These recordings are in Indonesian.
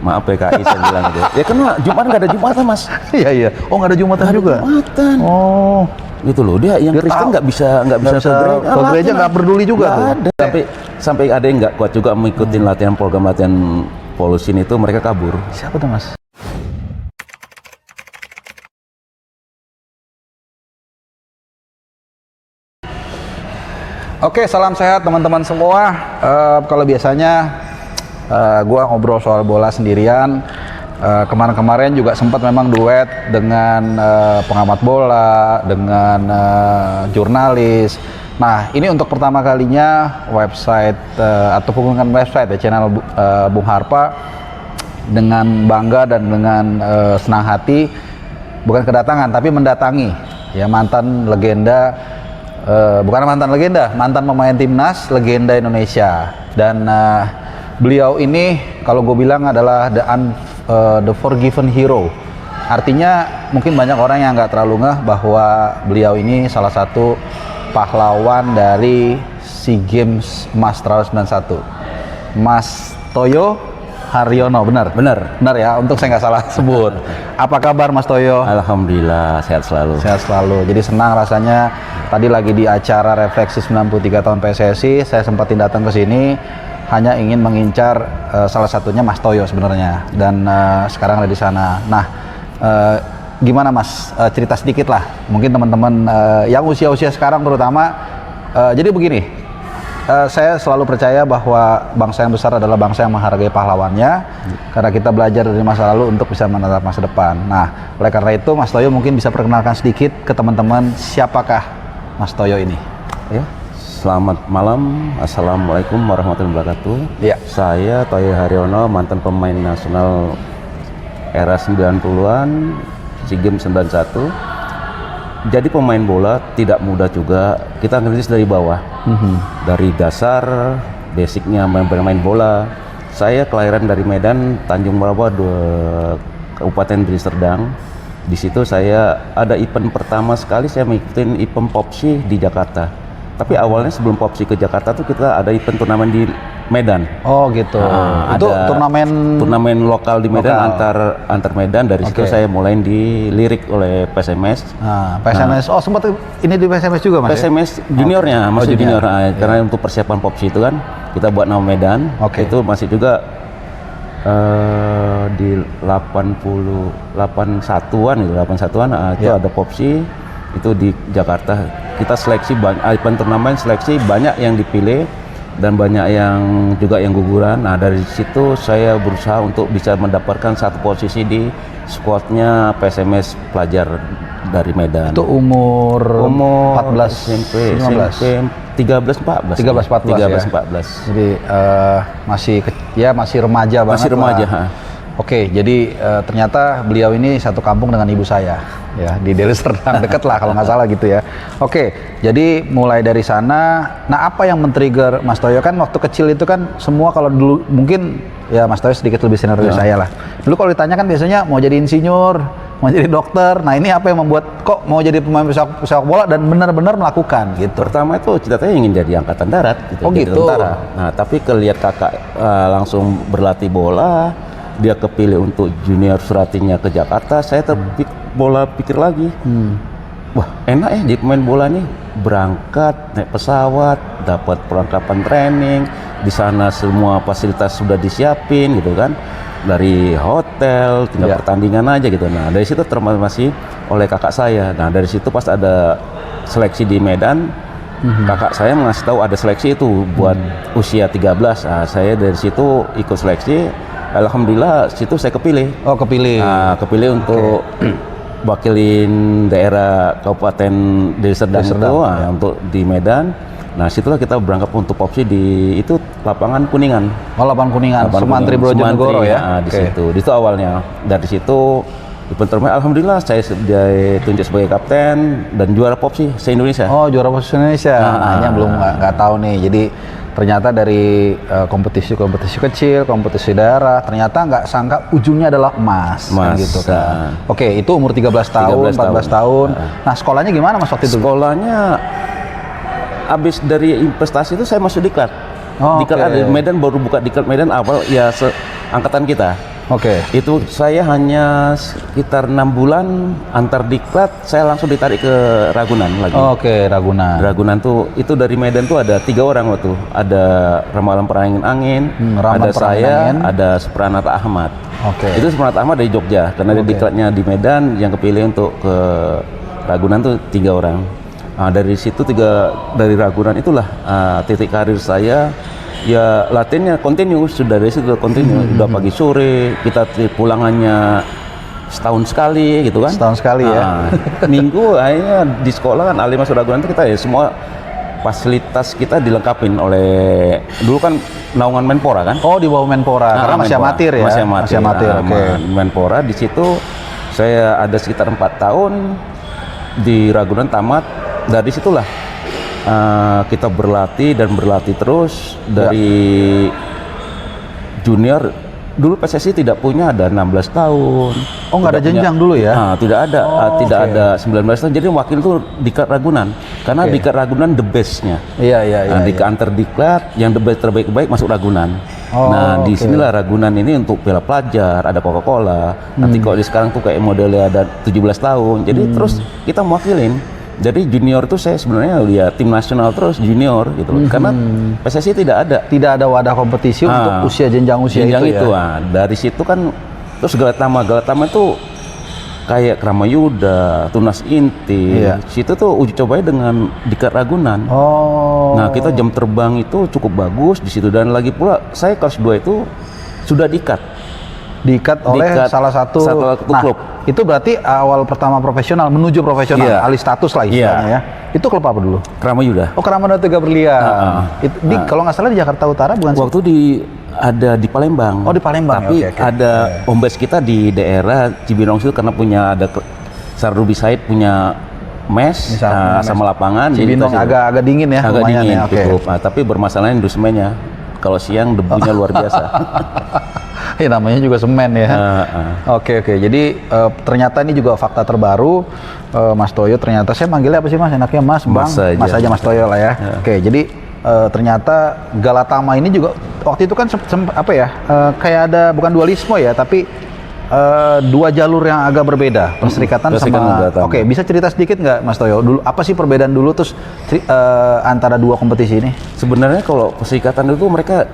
maaf PKI saya bilang gitu. Ya karena Jumatan nggak ada Jumatan mas. Iya iya. Oh nggak ada Jumatan juga. Jumatan. Oh. Gitu loh, dia yang Kristen nggak bisa ke gereja, nggak peduli juga tuh. Ada. Sampai ada yang nggak kuat juga mengikuti program latihan polusin itu, mereka kabur. Siapa tuh mas? Oke, salam sehat teman-teman semua. Kalau biasanya gua ngobrol soal bola sendirian. Kemarin-kemarin juga sempat memang duet dengan pengamat bola, dengan jurnalis. Nah, ini untuk pertama kalinya website atau bukan website ya, channel Bung Harpa dengan bangga dan dengan senang hati bukan kedatangan tapi mendatangi ya mantan legenda, bukan mantan legenda, mantan pemain timnas legenda Indonesia. Dan beliau ini kalau gue bilang adalah the forgiven hero. Artinya mungkin banyak orang yang nggak terlalu ngeh bahwa beliau ini salah satu pahlawan dari SEA Games Emas 91, Mas Toyo Haryono. Benar ya, untuk saya nggak salah sebut. Apa kabar Mas Toyo? Alhamdulillah sehat selalu. Sehat selalu. Jadi senang rasanya, tadi lagi di acara refleksi 93 tahun PSSI, saya sempatin datang ke sini hanya ingin mengincar salah satunya Mas Toyo sebenarnya, dan sekarang ada di sana. Nah, gimana Mas, cerita sedikit lah mungkin teman-teman yang usia-usia sekarang terutama. Jadi begini, saya selalu percaya bahwa bangsa yang besar adalah bangsa yang menghargai pahlawannya, karena kita belajar dari masa lalu untuk bisa menatap masa depan. Nah, oleh karena itu Mas Toyo mungkin bisa perkenalkan sedikit ke teman-teman siapakah Mas Toyo ini. Ya, selamat malam, assalamualaikum warahmatullahi wabarakatuh. Ya. Saya Toyo Haryono, mantan pemain nasional era 90-an, SEA Games 91. Jadi pemain bola tidak mudah juga, kita ngerintis dari bawah. Dari dasar, basicnya bermain bola. Saya kelahiran dari Medan, Tanjung Merauke, Kabupaten Deli Serdang. Di situ saya ada event pertama sekali, saya mengikuti event Popsi di Jakarta. Tapi awalnya sebelum Popsi ke Jakarta tuh kita ada event turnamen di Medan. Oh gitu. Itu turnamen lokal di Medan, antar Medan. Dari situ saya mulai dilirik oleh PSMS. PSMS. Oh sempat ini di PSMS juga Mas? PSMS juniornya, masih junior. Karena untuk persiapan Popsi itu kan kita buat nama Medan. Itu masih juga di 81-an itu ada Popsi itu di Jakarta. Kita seleksi event turnamen, seleksi banyak yang dipilih dan banyak yang juga yang guguran. Nah, dari situ saya berusaha untuk bisa mendapatkan satu posisi di skuadnya PSMS pelajar dari Medan. Itu umur 14 SMP 13 14. Jadi masih remaja banget. Masih remaja. Oke, jadi ternyata beliau ini satu kampung dengan ibu saya, ya di Deli Serdang, deket lah kalau nggak salah gitu ya. Oke, jadi mulai dari sana. Nah, apa yang men-trigger Mas Toyo? Kan waktu kecil itu kan semua, kalau dulu mungkin ya Mas Toyo sedikit lebih senior dari saya lah. Dulu kalau ditanya kan biasanya mau jadi insinyur, mau jadi dokter. Nah, ini apa yang membuat kok mau jadi pemain sepak bola dan benar-benar melakukan gitu? Pertama itu cita-citanya ingin jadi angkatan darat gitu. Oh jadi gitu. Tentara. Nah, tapi kelihat kakak langsung berlatih bola, dia kepilih untuk junior suratinya ke Jakarta, saya pikir lagi, wah enak ya jadi pemain bola nih, berangkat naik pesawat, dapat perlengkapan training, di sana semua fasilitas sudah disiapin gitu kan, dari hotel, tinggal pertandingan aja gitu. Nah, dari situ termotivasi oleh kakak saya. Nah, dari situ pas ada seleksi di Medan, kakak saya ngasih tahu ada seleksi itu buat usia 13. Nah, saya dari situ ikut seleksi. Alhamdulillah situ saya kepilih. Oh, kepilih. Nah, kepilih untuk wakilin daerah Kabupaten Deli Serdang itu untuk di Medan. Nah, situlah kita berangkat untuk Popsi di itu lapangan Kuningan. Oh, lapangan Kuningan. Sumantri Brojonegoro ya. Nah, di situ. Di situ awalnya. Dari situ alhamdulillah saya ditunjuk sebagai kapten dan juara Popsi se-Indonesia. Oh, juara Popsi Indonesia. Hanya belum nggak tahu nih. Jadi ternyata dari kompetisi kecil, kompetisi daerah, ternyata nggak sangka ujungnya adalah emas kan gitu kan. Oke, itu umur 13 tahun, 14 tahun. Nah, sekolahnya gimana Mas waktu itu? Sekolahnya habis dari investasi itu saya masuk Diklat. Diklat ada di Medan, baru buka Diklat Medan awal ya angkatan kita. Oke. Itu saya hanya sekitar 6 bulan antar diklat, saya langsung ditarik ke Ragunan lagi. Oke, Ragunan. Ragunan tuh itu dari Medan tuh ada 3 orang waktu. Ada Ramalan Perangin Angin, Ramalan ada Perangin saya, Angin. ada Supranata Ahmad. Oke. Itu Supranata Ahmad dari Jogja, karena dia diklatnya di Medan, yang kepilih untuk ke Ragunan tuh 3 orang. Nah, dari situ dari Ragunan itulah titik karir saya. Ya latihannya continuous, sudah dari situ continue, udah pagi sore, kita pulangannya setahun sekali gitu kan. Setahun sekali ya. Minggu akhirnya di sekolah kan Alimas Ragunan itu kita ya semua fasilitas kita dilengkapin oleh, dulu kan naungan Menpora kan. Oh, di bawah Menpora, karena masih Menpora. amatir ya. Masih amatir. Oke. Menpora di situ saya ada sekitar 4 tahun di Ragunan tamat. Dari situlah kita berlatih terus dari junior. Dulu PSSI tidak punya, ada 16 tahun. Oh, nggak ada jenjang dulu ya? Tidak ada, ada 19 tahun. Jadi wakil itu Diklat Ragunan, karena Diklat Ragunan the best-nya. Iya. Di antar diklat yang the best terbaik masuk Ragunan. Di sinilah Ragunan ini untuk piala pelajar, ada Coca-Cola. Nanti kalau di sekarang tuh kayak modelnya ada 17 tahun. Jadi terus kita mewakilin. Jadi junior itu saya sebenarnya lihat tim nasional terus junior gitu loh. Karena PSSI tidak ada wadah kompetisi untuk jenjang usia itu ya. Dari situ kan terus Galatama itu kayak Kramayuda, Tunas Inti. Situ tuh uji cobanya dengan Diklat Ragunan. Nah, kita jam terbang itu cukup bagus di situ, dan lagi pula saya kelas 2 itu sudah diikat oleh salah satu klub. Itu berarti awal pertama profesional menuju profesional, alih status lah istilahnya ya. Itu klub apa dulu? Kramayuda. Oh, Kramayuda Tiga Berlian. Kalau nggak salah di Jakarta Utara bukan sih? Waktu ada di Palembang. Oh, di Palembang. Tapi ada home base kita di daerah Cibinong itu, karena ada Sardubi Said punya mes sama lapangan. Cibinong agak dingin ya. Agak dingin cukup. Tapi bermasalahnya indusemennya. Kalau siang debunya luar biasa. Namanya juga semen ya. Oke. Jadi ternyata ini juga fakta terbaru, Mas Toyo. Ternyata saya manggilnya apa sih Mas? Enaknya Mas, Bang. Mas aja Mas Toyo lah ya. Oke. Jadi ternyata Galatama ini juga waktu itu kan kayak ada bukan dualisme ya, tapi 2 jalur yang agak berbeda, Perserikatan sama. Oke, bisa cerita sedikit nggak Mas Toyo? Dulu apa sih perbedaan dulu terus antara 2 kompetisi ini? Sebenarnya kalau Perserikatan itu mereka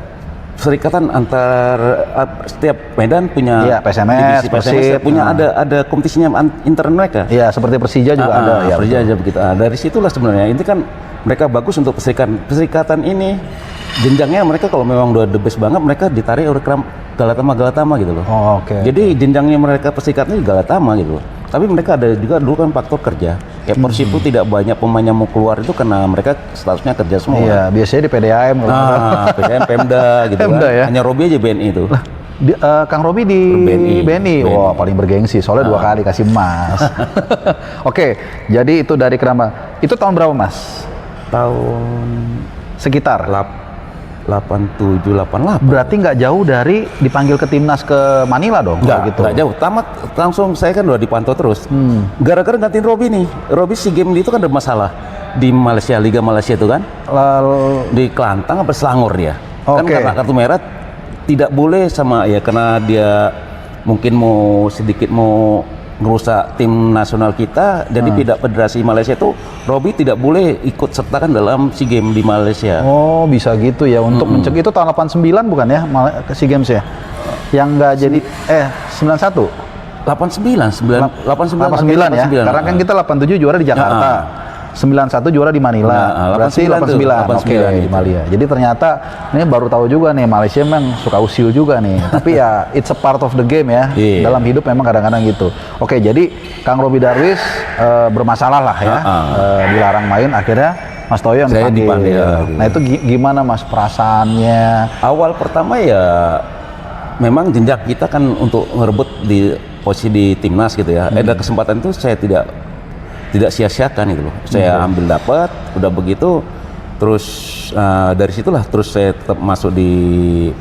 serikatan antar setiap Medan punya PSMS, Persib punya ada kompetisinya intern mereka. Iya, seperti Persija juga ada. Persija aja begitu. Dari situlah sebenarnya ini kan mereka bagus untuk Perserikatan ini. Jenjangnya mereka kalau memang udah the best banget, mereka ditarik oleh Galatama gitu loh. Jadi jenjangnya mereka Perserikatan ini Galatama gitu loh. Tapi mereka ada juga dulu kan faktor kerja. Kayak Persib itu tidak banyak pemain yang mau keluar itu karena mereka statusnya kerja semua. Iya, biasanya di PDAM. PDAM, Pemda gitu Pemda kan. Ya? Hanya Robi aja BNI itu. Kang Robi di BNI. Wah, paling bergengsi soalnya 2 kali kasih emas. Oke, jadi itu dari Kerama. Itu tahun berapa, Mas? Tahun sekitar 87, 88. Berarti nggak jauh dari dipanggil ke timnas ke Manila dong? Nggak jauh. Tamat langsung saya kan udah dipantau terus. Gara-gara gantiin Robi nih. Robi SEA Games itu kan ada masalah di Malaysia, Liga Malaysia itu kan. Lalu di Kelantang apa Selangor dia. Kan karena kartu merah tidak boleh karena dia mungkin mau ngerusak tim nasional kita, jadi tidak Federasi Malaysia itu Robi tidak boleh ikut sertakan dalam SEA Games di Malaysia. Oh, bisa gitu ya, untuk mencegah. Itu tahun 89 bukan ya SEA Games ya? Yang nggak jadi 91? 89 ya, karena kan kita 87 juara di Jakarta. 91 juara di Manila, berarti 89 di Malaysia. Jadi ternyata ini baru tahu juga nih, Malaysia memang suka usil juga nih. Tapi ya it's a part of the game ya. Dalam hidup memang kadang-kadang gitu. Oke, jadi Kang Robi Darwis bermasalah lah ya, dilarang main. Akhirnya Mas Toyo yang dipanggil. Nah itu gimana Mas perasaannya? Awal pertama ya memang jenjak kita kan untuk ngerebut di posisi di timnas gitu ya. Ada kesempatan itu saya tidak sia-siakan gitu loh. Saya ambil dapat, udah begitu terus dari situlah terus saya tetap masuk di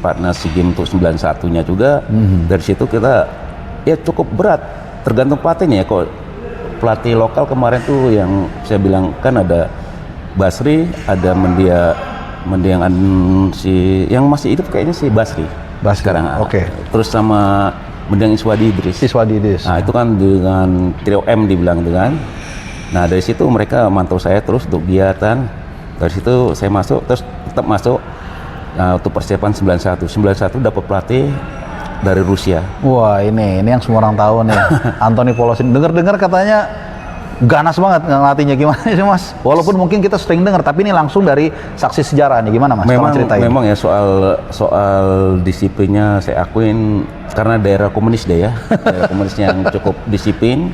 partner SEA Games untuk 91-nya juga. Dari situ kita ya cukup berat, tergantung pelatihnya ya. Kok pelatih lokal kemarin tuh yang saya bilang kan ada Basri, ada Mendiang si yang masih hidup kayaknya si Basri. Basket. sekarang. Oke. Terus sama Mendiang Iswadi Idris. Siswa Didis. Nah itu kan dengan trio M dibilang itu kan. Nah dari situ mereka mantau saya terus untuk kegiatan. Dari situ saya masuk, terus tetap masuk. Nah, untuk persiapan 91 dapat pelatih dari Rusia. Wah, ini yang semua orang tahu nih. Anthony Polosin. Dengar-dengar katanya ganas banget ngelatihnya, gimana sih Mas? Walaupun mungkin kita sering dengar, tapi ini langsung dari saksi sejarah nih, gimana Mas? Tolong ceritain. Memang ya soal disiplinnya saya akuin karena daerah komunis deh ya, daerah komunis yang cukup disiplin.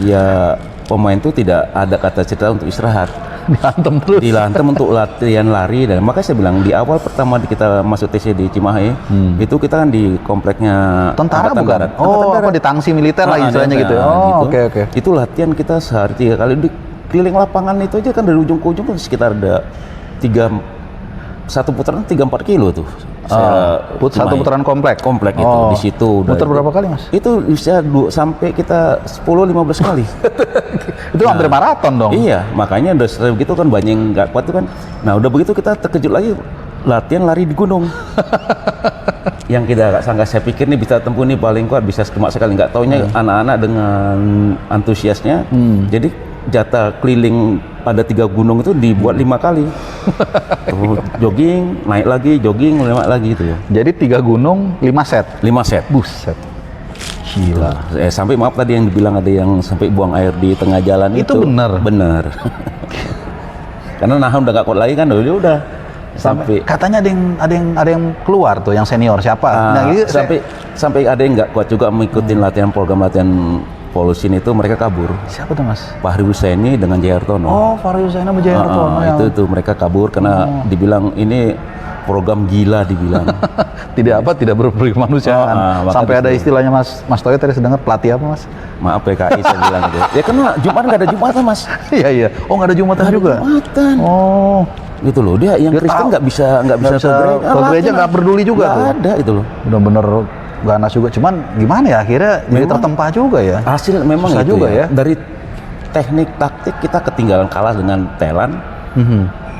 Ya pemain itu tidak ada kata cerita untuk istirahat. Diantem terus. Dilantem untuk latihan lari, dan makanya saya bilang di awal pertama kita masuk TC di Cimahi itu kita kan di kompleknya Tentara Angkatan bukan? Darat. Oh, Angkatan apa Darat. di tangsi militer lah istilahnya gitu. Oh, oke. Itu latihan kita sehari 3 kali di keliling lapangan itu aja kan dari ujung ke ujung kan sekitar ada satu putaran 3-4 kilo tuh. Satu putaran komplek itu di situ. Muter berapa kali Mas? Itu bisa sampai kita 10-15 kali. Itu hampir maraton dong. Iya, makanya udah begitu kan banyak yang nggak kuat tuh kan. Nah udah begitu kita terkejut lagi latihan lari di gunung. Yang kita nggak sangka, saya pikir nih bisa tempuh nih paling kuat bisa cuma sekali, nggak taunya anak-anak dengan antusiasnya. Jadi jatah keliling ada 3 gunung itu dibuat 5 kali. Terus jogging, naik lagi, jogging, naik lagi gitu ya. Jadi 3 gunung 5 set. 5 set. Buset. Gila. Sampai maaf tadi yang dibilang ada yang sampai buang air di tengah jalan itu. benar. Benar. Karena nahan udah nggak kuat lagi kan, udah. Sampai katanya ada yang keluar tuh yang senior siapa? Gitu sampai ada yang nggak kuat juga mengikuti program latihan Polosin itu, mereka kabur. Siapa tuh Mas? Fahri Husaini dengan Jaya Hartono. Oh, Fahri Husaini sama Jaya Hartono. Itu mereka kabur karena dibilang ini program gila dibilang. tidak berkemanusiaan. Sampai ada istilahnya Mas Toyo tadi sedang pelatih apa Mas? Maaf PKI saya bilang gitu. Ya karena Jumat nggak ada Jumatan Mas. Iya. Oh, nggak ada Jumatan juga. Jumatan. Oh. Gitu loh, dia yang Kristen nggak bisa ke gereja, nggak peduli juga. Nggak ada itu loh. Bener-bener ganas juga, cuman gimana ya akhirnya jadi tertempa juga ya. Hasil memang susah itu juga ya. Dari teknik taktik kita ketinggalan kalah dengan Thailand,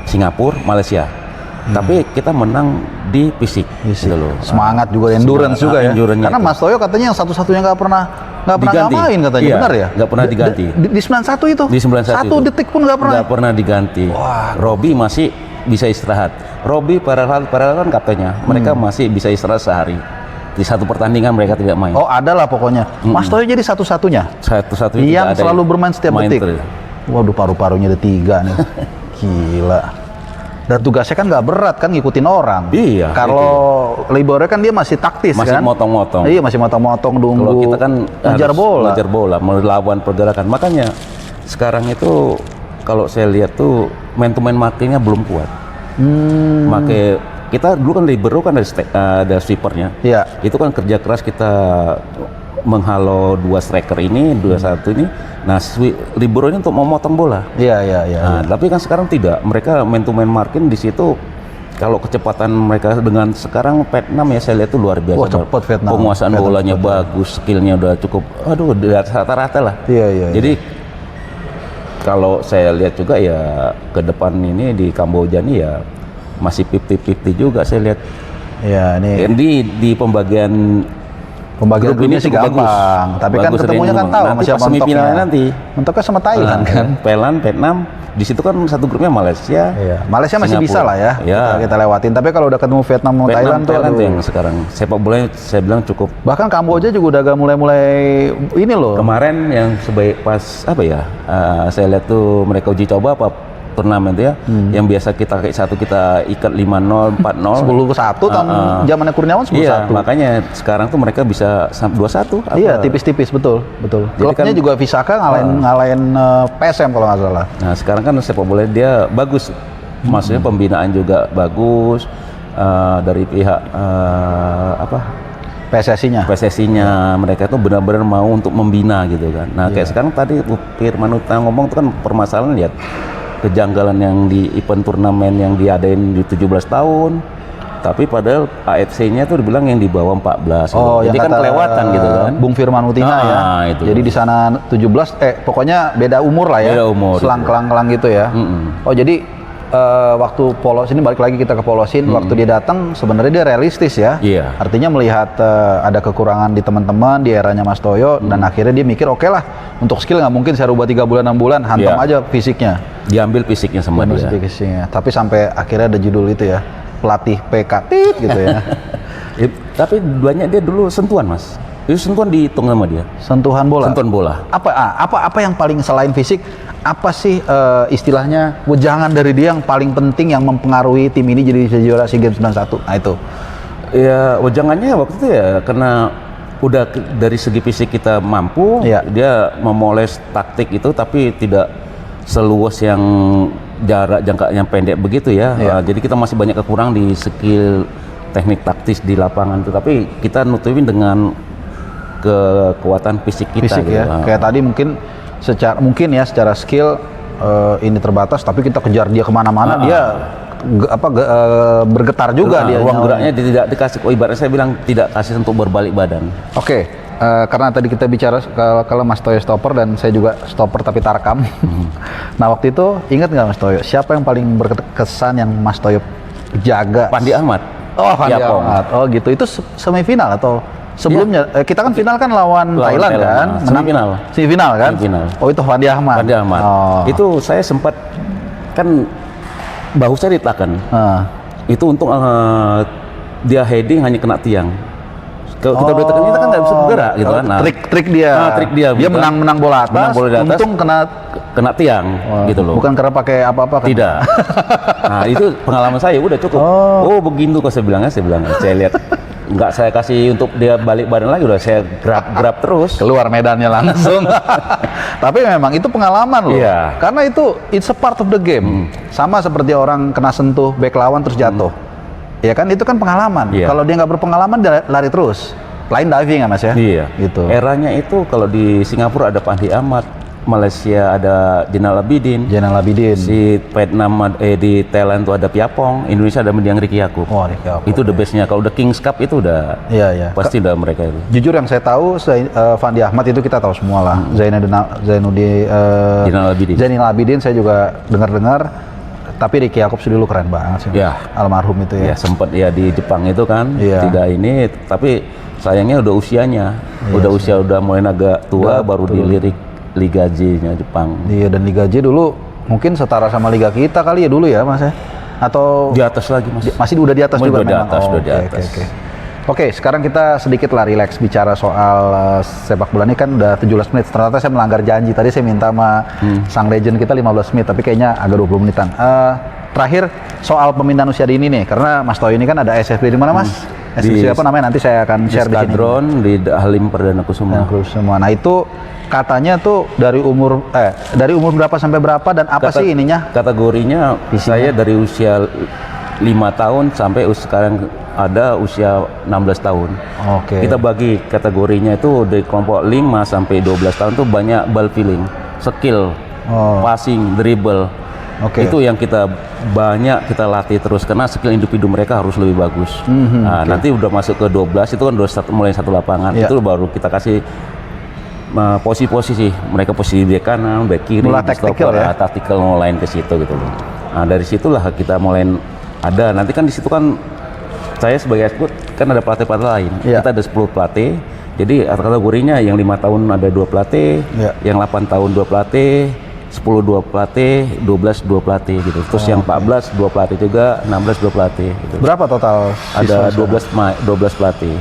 Singapura, Malaysia. Tapi kita menang di fisik gitu loh. Semangat juga, endurance juga ya. Karena Mas Toyo katanya yang satu-satunya nggak pernah ngamain katanya, benar ya? Nggak pernah diganti. Di 91 itu? Di 91 1 detik pun nggak pernah? Nggak pernah diganti. Wah. Robi masih bisa istirahat. Robi padahal kan katanya mereka masih bisa istirahat sehari. Di satu pertandingan mereka tidak main. Oh, ada lah pokoknya. Mas Toyo jadi satu-satunya? Satu-satunya yang selalu bermain setiap detik? Waduh, paru-parunya ada 3 nih. Gila. Dan tugasnya kan nggak berat kan, ngikutin orang. Iya. Kalau labornya kan dia masih taktis masih kan. Masih motong-motong. Iya, masih motong-motong, nunggu. Kalau kita kan ngejar bola, melawan pergerakan. Makanya sekarang itu kalau saya lihat tuh man-to-man markingnya belum kuat. Kita dulu kan libero kan ada sweepernya. Iya. Itu kan kerja keras kita menghalau 2 striker ini, 2-1 ini. Nah, libero ini untuk memotong bola. Iya. Nah, tapi kan sekarang tidak. Mereka man to man marking di situ. Kalau kecepatan mereka dengan sekarang Vietnam ya saya lihat itu luar biasa. Wah, cepat Vietnam. Penguasaan bolanya bagus, skillnya udah cukup. Aduh, di atas rata-rata lah. Iya. Jadi kalau saya lihat juga ya ke depan ini di Kamboja nih ya masih 50-50 juga saya lihat. Iya, ini di pembagian grupnya sih gampang, tapi kan ketemunya kan tahu sama siapa semifinal nanti. Mentoknya sama Thailand kan. Thailand, Vietnam, di situ kan satu grupnya Malaysia. Iya. Malaysia masih Singapura. bisa lah ya. Kita lewatin. Tapi kalau udah ketemu Vietnam sama Thailand tuh yang sekarang sepak bola saya bilang cukup. Bahkan Kamboja juga udah agak mulai ini loh. Kemarin yang sebaik pas saya lihat tuh mereka uji coba turnamen itu ya, yang biasa kita kayak satu kita ikat 5-0, 4-0 10-1 tahun zamannya Kurniawan 10-1. Iya, makanya sekarang tuh mereka bisa 2-1. Iya, tipis-tipis, betul. Klubnya kan, juga Visaka ngalahin PSM kalau nggak salah. Nah, sekarang kan sepak bola dia bagus. Maksudnya pembinaan juga bagus dari pihak PSSI-nya mereka tuh benar-benar mau untuk membina gitu kan. Nah, kayak sekarang tadi Firman Utang ngomong tuh kan permasalahan lihat kejanggalan yang di event turnamen yang diadain di 17 tahun, tapi padahal AFC-nya tuh dibilang yang di bawah 14. Oh, gitu. Jadi kan kelewatan gitu kan. Bung Firman Utina ya. Itu. Jadi di sana 17 pokoknya beda umur lah ya. Beda umur. Selang-kelang gitu ya. Oh, jadi waktu polos ini balik lagi kita ke polosin, waktu dia datang sebenarnya dia realistis ya. Iya. Artinya melihat ada kekurangan di teman-teman di eranya Mas Toyo dan akhirnya dia mikir oke lah untuk skill nggak mungkin saya rubah 3 bulan 6 bulan hantam Iya. aja fisiknya. Diambil fisiknya sama Bener dia. sih fisiknya. Tapi sampai akhirnya ada judul itu ya pelatih PK tit gitu ya. Tapi duanya dia dulu sentuhan, Mas. Itu sentuhan dihitung sama dia. Sentuhan bola. Sentuhan bola. Apa yang paling selain fisik? Apa sih istilahnya wejangan dari dia yang paling penting yang mempengaruhi tim ini jadi bisa juara SEA Games 91? Nah itu. Ya, wejangannya waktu itu ya karena udah dari segi fisik kita mampu, Iya. dia memoles taktik itu tapi tidak seluas yang jarak jangka yang pendek begitu ya. Iya. Jadi kita masih banyak kekurangan di skill teknik taktis di lapangan itu, tapi kita nutupin dengan kekuatan fisik kita Fisik gitu. ya. Kayak tadi mungkin secara skill ini terbatas tapi kita kejar dia kemana-mana dia bergetar juga dia. Ruang geraknya tidak dikasih, ibaratnya saya bilang tidak kasih untuk berbalik badan. Oke, karena tadi kita bicara kalau Mas Toyo stopper dan saya juga stopper tapi tarkam. Nah waktu itu ingat nggak Mas Toyo, siapa yang paling berkesan yang Mas Toyo jaga? Pandi Ahmad. Oh, Pandi Yapong. Ahmad. Oh gitu, itu semifinal atau sebelumnya? Kita kan final kan lawan Thailand kan? Semifinal. Semifinal kan? Semifinal. Oh itu Pandi Ahmad. Pandi Ahmad. Oh. Itu saya sempat kan bahu saya ditekan. Itu untuk dia heading hanya kena tiang. Kalau kita udah tekan kita kan nggak bisa bergerak gitu kan. Nah, trik dia. trik dia. Dia menang bola atas. Menang bola di atas. Untung kena tiang gitu loh. Bukan karena pakai apa-apa kan? Tidak. Nah, itu pengalaman saya udah cukup. Oh, begitu kok saya bilangnya. Saya lihat nggak saya kasih untuk dia balik badan lagi, udah saya grab terus. Keluar medannya langsung. Tapi memang itu pengalaman loh. Iya. Karena itu it's a part of the game. Sama seperti orang kena sentuh back lawan terus jatuh. Ya kan itu kan pengalaman. Iya. Kalau dia nggak berpengalaman dia lari terus. Line diving ya Mas ya? Iya. Gitu. Eranya itu kalau di Singapura ada Pandi Ahmad, Malaysia ada Zainal Abidin, Zainal Abidin. di Vietnam di Thailand itu ada Piapong, Indonesia ada Mendiang Ricky Yaakob. Wah, Ricky Yaakob. Itu the bestnya. Kalau udah Kings Cup itu udah Iya. pasti udah mereka itu. Jujur yang saya tahu Fandi Ahmad itu kita tahu semua lah. Zainal Abidin saya juga dengar. Tapi Ricky Yaakob dulu keren banget sih. Ya. Almarhum itu ya. Ya sempat ya di Jepang itu kan, Iya. tidak ini, tapi sayangnya udah usianya, udah mulai agak tua, baru dilirik Liga J-nya Jepang. Iya, dan Liga J dulu mungkin setara sama Liga kita kali ya dulu ya Mas ya? Atau Di atas lagi Mas. masih udah di atas juga Udah di memang? atas, Oh, udah di oke, atas. oke. Oke, sekarang kita sedikit lah relax bicara soal sepak bola ini kan udah 17 menit. Ternyata saya melanggar janji. Tadi saya minta sama sang legend kita 15 menit, tapi kayaknya agak 20 menitan. Terakhir soal pemindahan usia dini nih, karena Mas Toyo ini kan ada SFB di mana Mas? SFB apa namanya? Nanti saya akan share di sini. Skadron di Halim Perdana Kusuma. Semua. Nah itu katanya tuh dari umur berapa sampai berapa dan apa sih ininya? Kategorinya saya dari usia 5 tahun sampai sekarang ada usia 16 tahun. Oke. Kita bagi kategorinya itu dari kelompok 5 sampai 12 tahun tuh banyak ball feeling, skill, passing, dribble. Oke. Itu yang kita banyak kita latih terus karena skill individu mereka harus lebih bagus. Nah, nanti udah masuk ke 12 itu kan udah mulai satu lapangan. Iya. Itu baru kita kasih posisi mereka posisi di kanan, back kiri, Mulai di tactical stopper, ya? tactical mulai ke situ gitu loh. Nah, dari situlah kita mulai ada. Nanti kan di situ kan saya sebagai ekskut kan ada pelatih-pelatih lain. Iya. Kita ada 10 pelatih. Jadi kategorinya yang 5 tahun ada 2 pelatih, Iya. yang 8 tahun 2 pelatih, 10 2 pelatih, 12 2 pelatih gitu. Terus yang 14 2 pelatih juga, 16 2 pelatih gitu. Berapa total? Ada 12 pelatih.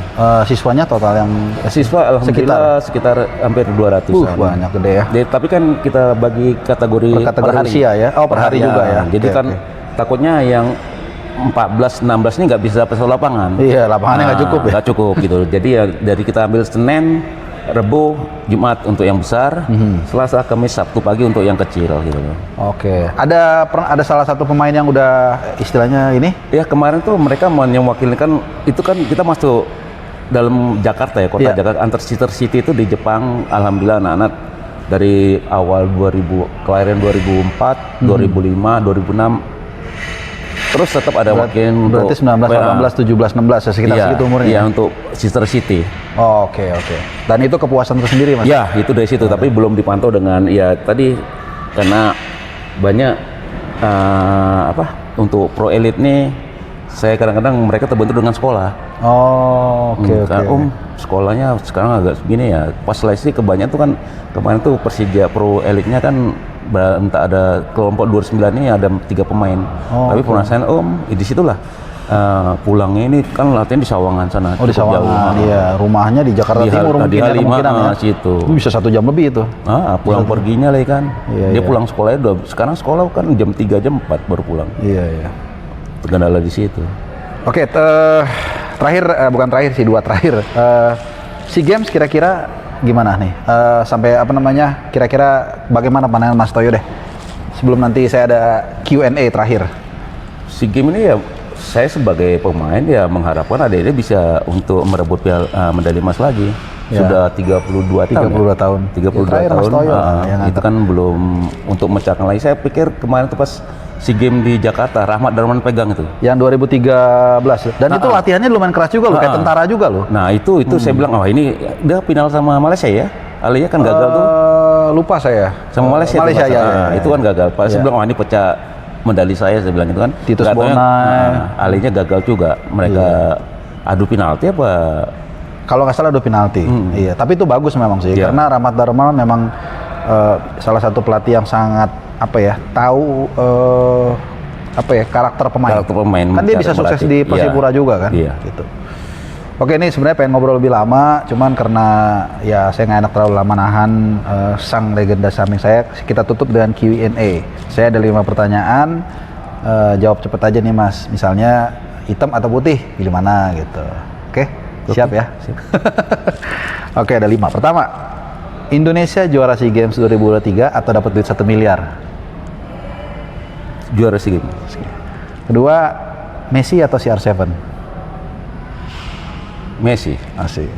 Siswanya total yang Siswa alhamdulillah sekitar hampir 200. banyak gede ya. Tapi kan kita bagi kategori Per kategori hari. usia ya? Oh, per hari juga ya? Jadi Oke, kan oke. takutnya yang 14, 16 ini nggak bisa dapat satu lapangan. Iya, lapangannya nggak cukup ya? Nggak cukup gitu. Jadi ya dari kita ambil Senin, Rebo, Jumat untuk yang besar, Selasa, Kamis, Sabtu pagi untuk yang kecil gitu loh. Oke. Ada salah satu pemain yang udah istilahnya ini? Ya kemarin tuh mereka mewakilkan itu kan kita masuk dalam Jakarta ya, kota Iya. Jakarta, antar City itu di Jepang. Alhamdulillah anak-anak dari awal 2000, kelahiran 2004, 2005, 2006 terus tetap ada wakil untuk Berarti 19, 18, 17, 16 ya sekitar iya, segitu umurnya? iya, untuk Sister City. Oh, oke. Dan itu kepuasan tersendiri Mas? Ya, itu dari situ, tapi belum dipantau dengan ya tadi karena banyak untuk pro elite nih, saya kadang-kadang mereka terbentur dengan sekolah. Oh, oke. Karena sekolahnya sekarang agak segini ya. Pas seleksi kebanyakan tuh kan kemarin tuh Persija Pro Elite-nya kan entah ada kelompok 29 ini ada 3 pemain. Tapi penasaran di situlah pulangnya ini kan latihan di Sawangan sana. Oh, di Sawangan. Iya, rumahnya di Jakarta Timur mungkin ya kemungkinan ya. Situ. Bisa 1 jam lebih itu. Pulang perginya lah kan. Iya, Dia pulang sekolahnya sekarang sekolah kan jam 3 jam 4 baru pulang. Iya. Terkendala di situ. Oke, terakhir bukan terakhir sih, 2 terakhir. SEA Games kira-kira gimana nih? Sampai kira-kira bagaimana pandangan Mas Toyo deh? Sebelum nanti saya ada Q&A terakhir. SEA Games ini ya saya sebagai pemain ya mengharapkan adanya bisa untuk merebut medali emas lagi. Ya. Sudah 32 tahun. 32 tahun. 32 terakhir tahun. Mas Toyo Itu kan belum untuk memecahkan lagi. Saya pikir kemarin tuh pas SEA Games di Jakarta, Rahmat Darman pegang itu. Yang 2013. Dan itu latihannya lumayan keras juga loh, kayak tentara juga loh. Nah, itu saya bilang, ini udah final sama Malaysia ya. Alia kan gagal tuh. Lupa saya. Sama Malaysia. Malaysia ya. Itu kan gagal. Pas saya bilang, ini pecah medali saya bilang itu kan. Titus Bonai. Alinya gagal juga. Mereka adu penalti apa? Kalau nggak salah adu penalti. Iya, tapi itu bagus memang sih. Karena Rahmat Darman memang salah satu pelatih yang sangat tahu karakter pemain. Kan dia bisa sukses di Persipura juga kan. Iya. Gitu. Oke, ini sebenarnya pengen ngobrol lebih lama, cuman karena ya saya nggak enak terlalu lama nahan sang legenda samping saya. Kita tutup dengan Q&A. Saya ada 5 pertanyaan, jawab cepet aja nih Mas. Misalnya hitam atau putih, pilih mana gitu. Oke, siap ya? Siap. Oke, ada 5. Pertama, Indonesia juara SEA Games 2023 atau dapat duit 1 miliar? Juara SEA Games. Kedua, Messi atau CR7? Messi. Asik.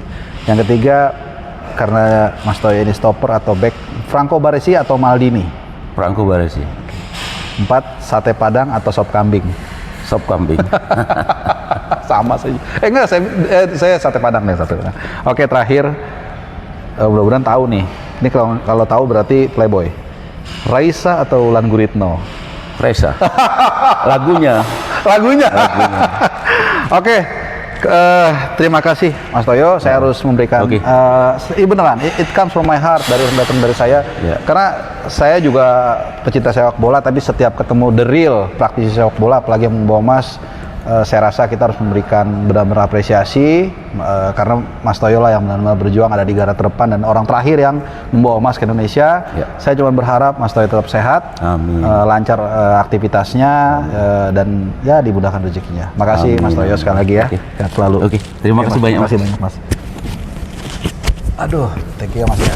Yang ketiga, karena Mas Toyo ini stopper atau back, Franco Baresi atau Maldini? Franco Baresi. 4, sate Padang atau sop kambing? Sop kambing. Sama saja. Enggak, saya sate Padang nih, sate Padang. Oke, terakhir, mudah-mudahan tahu nih. Ini kalau tahu berarti Playboy. Raisa atau Wulan Guritno? Raisa. Lagunya. Oke, terima kasih Mas Toyo. Saya harus memberikan. Beneran, it comes from my heart, datang dari saya. Karena saya juga pecinta sepak bola, tapi setiap ketemu the real praktisi sepak bola, apalagi yang membawa emas, saya rasa kita harus memberikan benar-benar apresiasi karena Mas Toyo lah yang benar-benar berjuang ada di garda terdepan dan orang terakhir yang membawa emas ke Indonesia. Saya cuma berharap Mas Toyo tetap sehat, lancar aktivitasnya dan ya dimudahkan rezekinya. Makasih Mas Toyo sekali lagi ya. Sehat selalu. Terima kasih banyak. Terima kasih banyak Mas. Aduh, thank you ya Mas ya.